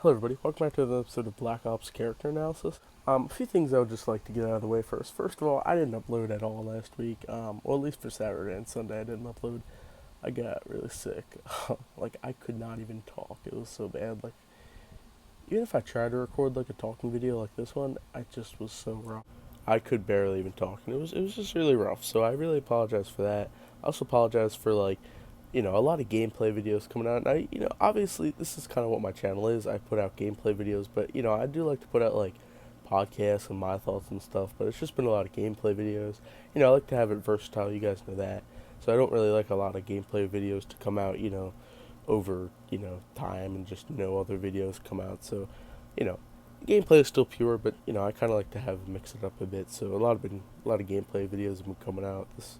Hello everybody, welcome back to another episode of Black Ops Character Analysis. A few things I would just like to get out of the way first. First of all, I didn't upload at all last week, or at least for Saturday and Sunday I didn't upload. I got really sick. Like, I could not even talk. It was so bad. Like, even if I tried to record, like, a talking video like this one, I just was so rough. I could barely even talk, and it was just really rough, so I really apologize for that. I also apologize for, like, a lot of gameplay videos coming out. And obviously, this is kind of what my channel is. I put out gameplay videos, but, I do like to put out, like, podcasts and my thoughts and stuff, but it's just been a lot of gameplay videos. I like to have it versatile, you guys know that. So I don't really like a lot of gameplay videos to come out, over, time and just no other videos come out. So, you know, gameplay is still pure, but, I kind of like to have mix it up a bit. So a lot of gameplay videos have been coming out this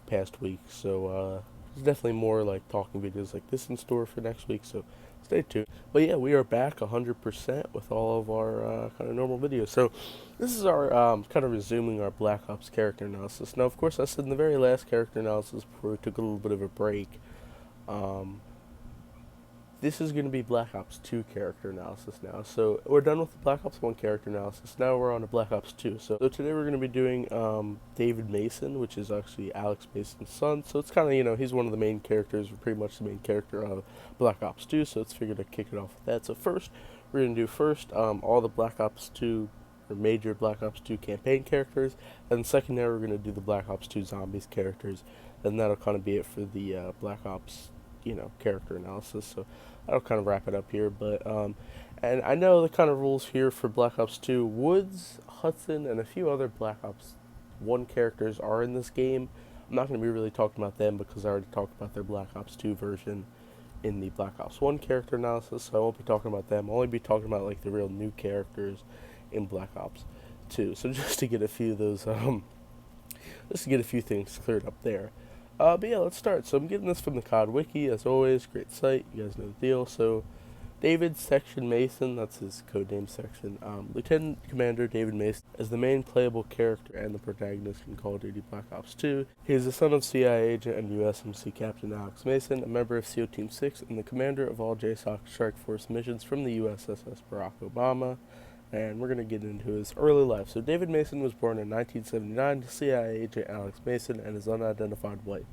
past week. So there's definitely more like talking videos like this in store for next week. So stay tuned. But yeah, we are back 100% with all of our kind of normal videos. So this is our kind of resuming our Black Ops character analysis. Now, of course, I said in the very last character analysis before we took a little bit of a break. Um, this is going to be Black Ops 2 character analysis now. So we're done with the Black Ops 1 character analysis. Now we're on to Black Ops 2. So today we're going to be doing David Mason, which is actually Alex Mason's son. So it's kind of, he's one of the main characters, or pretty much the main character of Black Ops 2. So it's figured to kick it off with that. So first, we're going to do all the Black Ops 2 or major Black Ops 2 campaign characters. And secondary, we're going to do the Black Ops 2 zombies characters. And that'll kind of be it for the Black Ops, character analysis. So that'll kind of wrap it up here. But and I know the kind of rules here for Black Ops 2. Woods, Hudson, and a few other Black Ops 1 characters are in this game. I'm not going to be really talking about them because I already talked about their Black Ops 2 version in the Black Ops 1 character analysis, so I won't be talking about them. I'll only be talking about like the real new characters in Black Ops 2. So just to get a few of those, just to get a few things cleared up there. But yeah, let's start. So I'm getting this from the COD Wiki, as always. Great site. You guys know the deal. So David Section Mason, that's his codename Section. Lieutenant Commander David Mason is the main playable character and the protagonist in Call of Duty Black Ops 2. He is the son of CIA agent and USMC Captain Alex Mason, a member of SEAL Team 6 and the commander of all JSOC Strike Force missions from the USSS Barack Obama. And we're going to get into his early life. So David Mason was born in 1979 to CIA agent Alex Mason and his unidentified wife.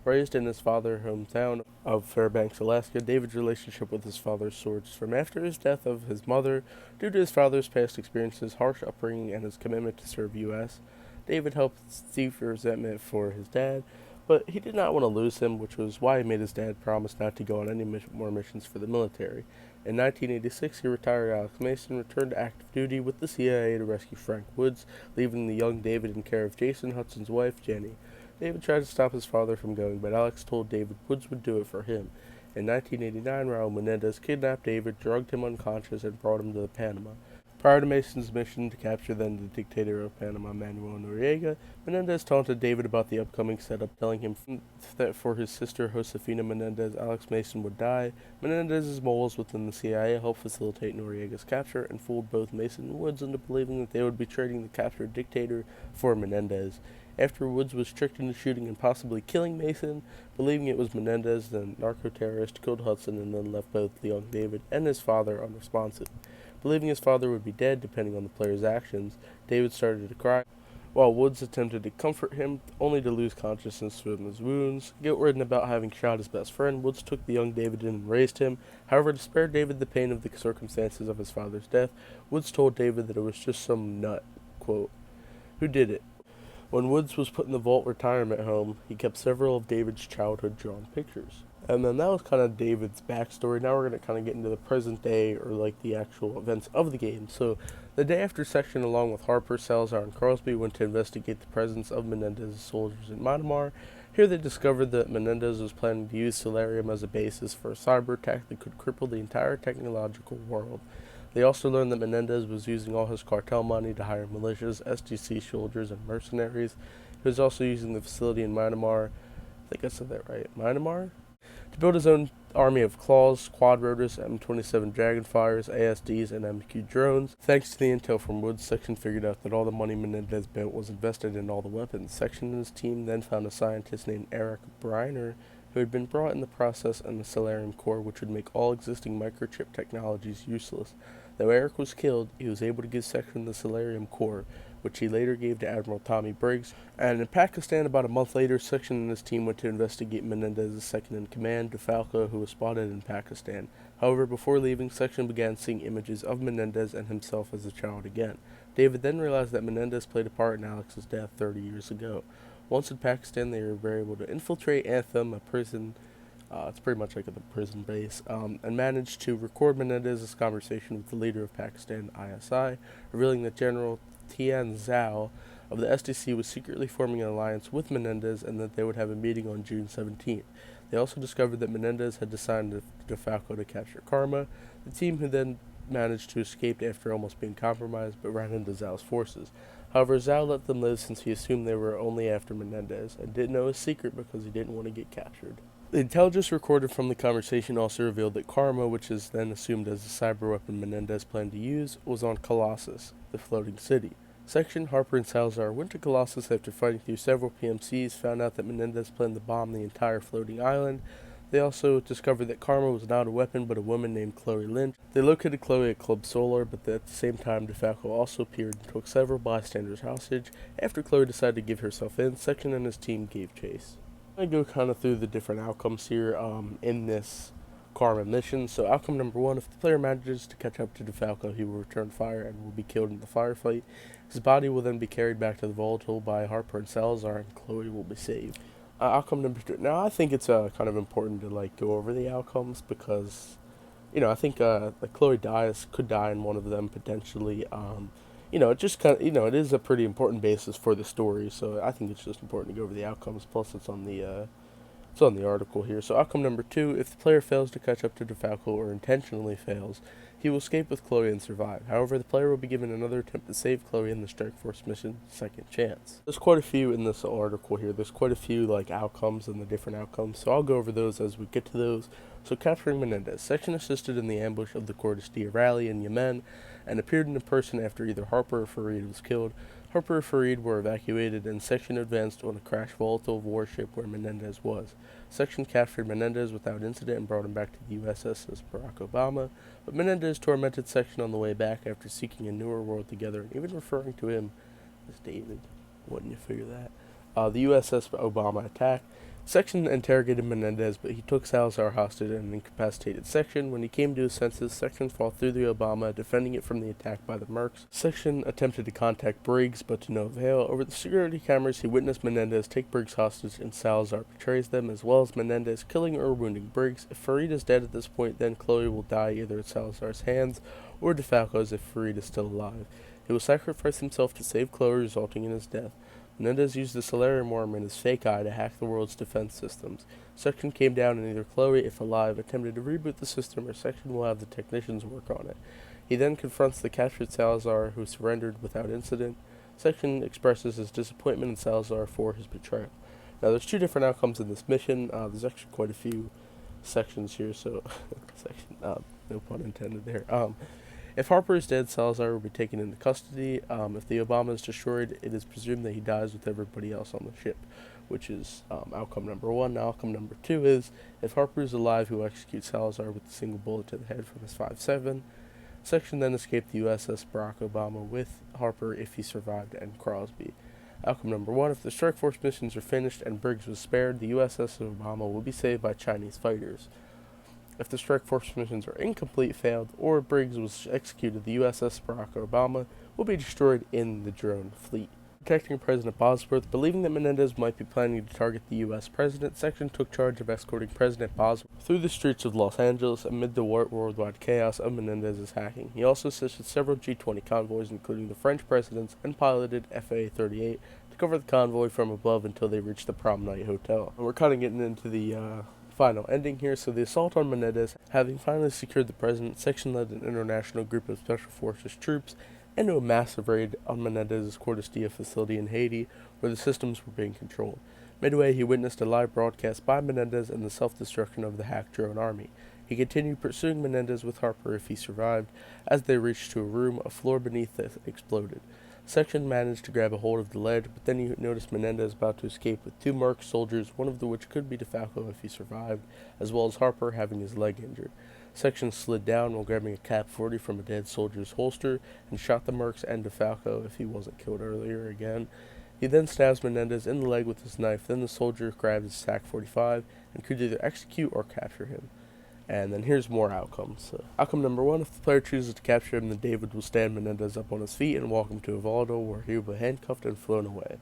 Raised in his father's hometown of Fairbanks, Alaska, David's relationship with his father soared from after his death of his mother due to his father's past experiences, harsh upbringing, and his commitment to serve U.S. David helped Steve resentment for his dad, but he did not want to lose him, which was why he made his dad promise not to go on any more missions for the military. In 1986, he retired Alex Mason, returned to active duty with the CIA to rescue Frank Woods, leaving the young David in care of Jason Hudson's wife, Jenny. David tried to stop his father from going, but Alex told David Woods would do it for him. In 1989, Raul Menendez kidnapped David, drugged him unconscious, and brought him to Panama. Prior to Mason's mission to capture then the dictator of Panama, Manuel Noriega, Menendez taunted David about the upcoming setup, telling him that for his sister Josefina Menendez, Alex Mason would die. Menendez's moles within the CIA helped facilitate Noriega's capture and fooled both Mason and Woods into believing that they would be trading the captured dictator for Menendez. After Woods was tricked into shooting and possibly killing Mason, believing it was Menendez, the narco-terrorist killed Hudson and then left both the young David and his father unresponsive. Believing his father would be dead depending on the player's actions, David started to cry, while Woods attempted to comfort him, only to lose consciousness from his wounds. Guilt-ridden about having shot his best friend, Woods took the young David in and raised him. However, to spare David the pain of the circumstances of his father's death, Woods told David that it was just some nut, quote, who did it. When Woods was put in the Vault retirement home, he kept several of David's childhood drawn pictures. And then that was kind of David's backstory. Now we're going to kind of get into the present day, or like the actual events of the game. So the day after Section, along with Harper, Salazar, and Crosby, went to investigate the presence of Menendez's soldiers in Myanmar. Here they discovered that Menendez was planning to use Solarium as a basis for a cyber attack that could cripple the entire technological world. They also learned that Menendez was using all his cartel money to hire militias, SGC soldiers, and mercenaries. He was also using the facility in Myanmar, I think I said that right, Myanmar? To build his own army of Claws, Quadrotors, M27 Dragonfires, ASDs, and MQ drones. Thanks to the intel from Woods, Section figured out that all the money Menendez built was invested in all the weapons. Section and his team then found a scientist named Eric Briner who had been brought in the process in the Solarium core, which would make all existing microchip technologies useless. Though Eric was killed, he was able to give Section the Solarium core, which he later gave to Admiral Tommy Briggs. And in Pakistan, about a month later, Section and his team went to investigate Menendez's second-in-command, DeFalco, who was spotted in Pakistan. However, before leaving, Section began seeing images of Menendez and himself as a child again. David then realized that Menendez played a part in Alex's death 30 years ago. Once in Pakistan, they were able to infiltrate Anthem, a prison. It's pretty much like a prison base, and managed to record Menendez's conversation with the leader of Pakistan, ISI, revealing that General Tian Zhao of the SDC was secretly forming an alliance with Menendez and that they would have a meeting on June 17th. They also discovered that Menendez had decided DeFalco to capture Karma, the team who then managed to escape after almost being compromised but ran into Zhao's forces. However, Zhao let them live since he assumed they were only after Menendez and didn't know his secret because he didn't want to get captured. The intelligence recorded from the conversation also revealed that Karma, which is then assumed as the cyber weapon Menendez planned to use, was on Colossus, the floating city. Section, Harper, and Salazar went to Colossus after fighting through several PMCs, found out that Menendez planned to bomb the entire floating island. They also discovered that Karma was not a weapon but a woman named Chloe Lynch. They located Chloe at Club Solar, but at the same time DeFalco also appeared and took several bystanders hostage. After Chloe decided to give herself in, Section and his team gave chase. I go kind of through the different outcomes here in this Karma mission. So outcome number 1, if the player manages to catch up to DeFalco, he will return fire and will be killed in the firefight. His body will then be carried back to the volatile by Harper and Salazar, and Chloe will be saved. Outcome number 2. Now I think it's kind of important to go over the outcomes because, I think Chloe could die in one of them potentially. It just kind of, it is a pretty important basis for the story, so I think it's just important to go over the outcomes, plus it's on the article here. So outcome number 2, if the player fails to catch up to DeFalco or intentionally fails, he will escape with Chloe and survive. However, the player will be given another attempt to save Chloe in the Strike Force mission, Second Chance. There's quite a few in this article here. There's quite a few outcomes and the different outcomes, so I'll go over those as we get to those. So capturing Menendez. Section assisted in the ambush of the Kurdistan rally in Yemen and appeared in person after either Harper or Farid was killed. Harper and Farid were evacuated, and Section advanced on a crash volatile warship where Menendez was. Section captured Menendez without incident and brought him back to the USS Barack Obama, but Menendez tormented Section on the way back after seeking a newer world together and even referring to him as David. Wouldn't you figure that? The USS Obama attacked. Section interrogated Menendez, but he took Salazar hostage and incapacitated Section. When he came to his senses, Section fought through the Obama, defending it from the attack by the Mercs. Section attempted to contact Briggs, but to no avail. Over the security cameras, he witnessed Menendez take Briggs hostage, and Salazar betrays them, as well as Menendez killing or wounding Briggs. If Farid is dead at this point, then Chloe will die either at Salazar's hands or DeFalco's if Farid is still alive. He will sacrifice himself to save Chloe, resulting in his death. Menendez used the Solarium worm and his fake eye to hack the world's defense systems. Section came down and either Chloe, if alive, attempted to reboot the system or Section will have the technicians work on it. He then confronts the captured Salazar, who surrendered without incident. Section expresses his disappointment in Salazar for his betrayal. Now there's 2 different outcomes in this mission. There's actually quite a few sections here, so no pun intended there. If Harper is dead, Salazar will be taken into custody. If the Obama is destroyed, it is presumed that he dies with everybody else on the ship, which is outcome number 1. Now, outcome number 2 is, if Harper is alive, he will execute Salazar with a single bullet to the head from his 5.7. Section then escaped the USS Barack Obama with Harper if he survived, and Crosby. Outcome number 1, if the Strike Force missions are finished and Briggs was spared, the USS Obama will be saved by Chinese fighters. If the Strike Force missions are incomplete, failed, or Briggs was executed, the USS Barack Obama will be destroyed in the drone fleet. Protecting President Bosworth, believing that Menendez might be planning to target the U.S. president, Section took charge of escorting President Bosworth through the streets of Los Angeles amid the worldwide chaos of Menendez's hacking. He also assisted several G20 convoys, including the French presidents, and piloted FA-38 to cover the convoy from above until they reached the Prom Night Hotel. And we're kind of getting into the final ending here. So the assault on Menendez, having finally secured the president, Section led an international group of Special Forces troops into a massive raid on Menendez's Cordestia facility in Haiti, where the systems were being controlled. Midway, he witnessed a live broadcast by Menendez and the self-destruction of the hacked drone army. He continued pursuing Menendez with Harper if he survived. As they reached to a room, a floor beneath it exploded. Section managed to grab a hold of the ledge, but then he noticed Menendez about to escape with 2 marked soldiers, one of which could be DeFalco if he survived, as well as Harper having his leg injured. Section slid down while grabbing a Cap-40 from a dead soldier's holster and shot the Mercs and DeFalco if he wasn't killed earlier again. He then stabs Menendez in the leg with his knife, then the soldier grabbed his SAC-45 and could either execute or capture him. And then here's more outcomes. Outcome number 1, if the player chooses to capture him, then David will stand Menendez up on his feet and walk him to a volatile where he will be handcuffed and flown away.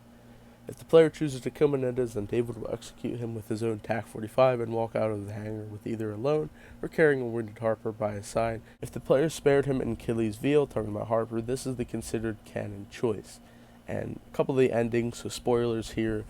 If the player chooses to kill Menendez, then David will execute him with his own TAC-45 and walk out of the hangar with either alone or carrying a wounded Harper by his side. If the player spared him in Achilles' Veal, talking about Harper, this is the considered canon choice. And a couple of the endings, so spoilers here.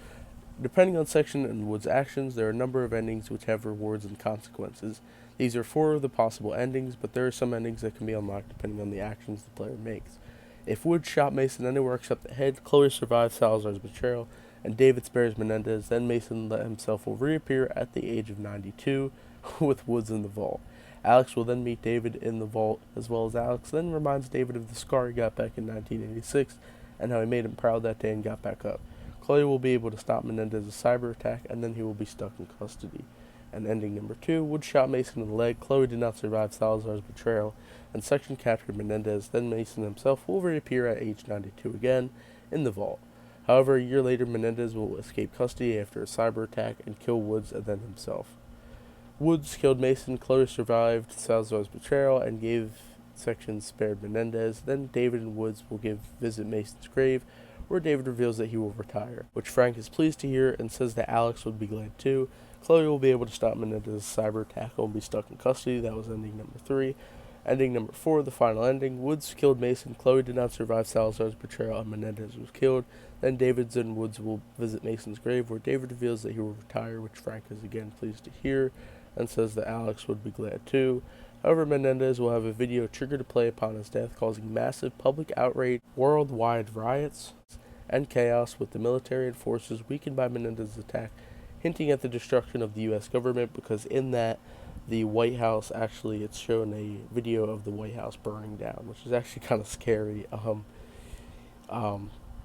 Depending on Section and Wood's actions, there are a number of endings which have rewards and consequences. These are 4 of the possible endings, but there are some endings that can be unlocked depending on the actions the player makes. If Wood shot Mason anywhere except the head, Chloe survived Salazar's betrayal, and David spares Menendez, then Mason himself will reappear at the age of 92, with Woods in the vault. Alex will then meet David in the vault, as well as Alex then reminds David of the scar he got back in 1986, and how he made him proud that day and got back up. Chloe will be able to stop Menendez's cyber attack, and then he will be stuck in custody. And ending number 2, Wood shot Mason in the leg, Chloe did not survive Salazar's betrayal, and Section captured Menendez, then Mason himself will reappear at age 92 again, in the vault. However, a year later, Menendez will escape custody after a cyber attack and kill Woods and then himself. Woods killed Mason, Chloe survived Salazar's betrayal and gave Section spared Menendez, then David and Woods will visit Mason's grave, where David reveals that he will retire, which Frank is pleased to hear and says that Alex would be glad too. Chloe will be able to stop Menendez's cyber attack and will be stuck in custody. That was ending number 3. Ending number 4, the final ending. Woods killed Mason, Chloe did not survive Salazar's betrayal, and Menendez was killed. Then David and Woods will visit Mason's grave, where David reveals that he will retire, which Frank is again pleased to hear, and says that Alex would be glad too. However, Menendez will have a video trigger to play upon his death, causing massive public outrage, worldwide riots, and chaos, with the military and forces weakened by Menendez's attack, hinting at the destruction of the U.S. government, because in that, the White House, actually, it's shown a video of the White House burning down, which is actually kind of scary.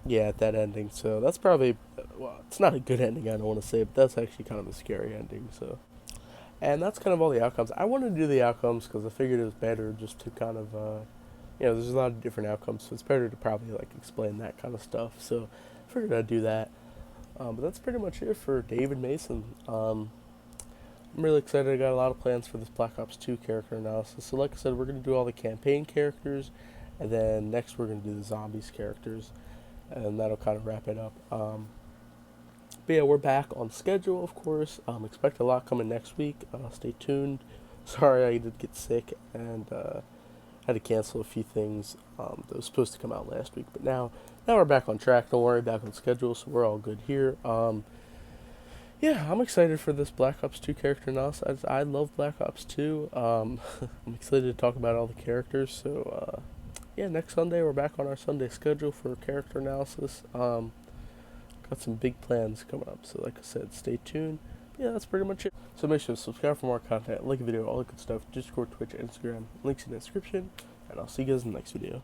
Yeah, at that ending. So that's probably, well, it's not a good ending, I don't want to say, but that's actually kind of a scary ending. So, and that's kind of all the outcomes. I wanted to do the outcomes because I figured it was better just to kind of, there's a lot of different outcomes, so it's better to probably like explain that kind of stuff. So I figured I'd do that. But that's pretty much it for David Mason. I'm really excited. I got a lot of plans for this Black Ops 2 character analysis. So like I said, we're going to do all the campaign characters, and then next we're going to do the zombies characters, and that'll kind of wrap it up. But yeah, we're back on schedule, of course. Expect a lot coming next week. Stay tuned. Sorry I did get sick, and had to cancel a few things that was supposed to come out last week. But now we're back on track. Don't worry, back on schedule, so we're all good here. Yeah, I'm excited for this Black Ops 2 character analysis. I love Black Ops 2. I'm excited to talk about all the characters. So, yeah, next Sunday we're back on our Sunday schedule for character analysis. Got some big plans coming up. So, like I said, stay tuned. Yeah, that's pretty much it. So make sure to subscribe for more content, like the video, all the good stuff. Discord, Twitch, Instagram, links in the description. And I'll see you guys in the next video.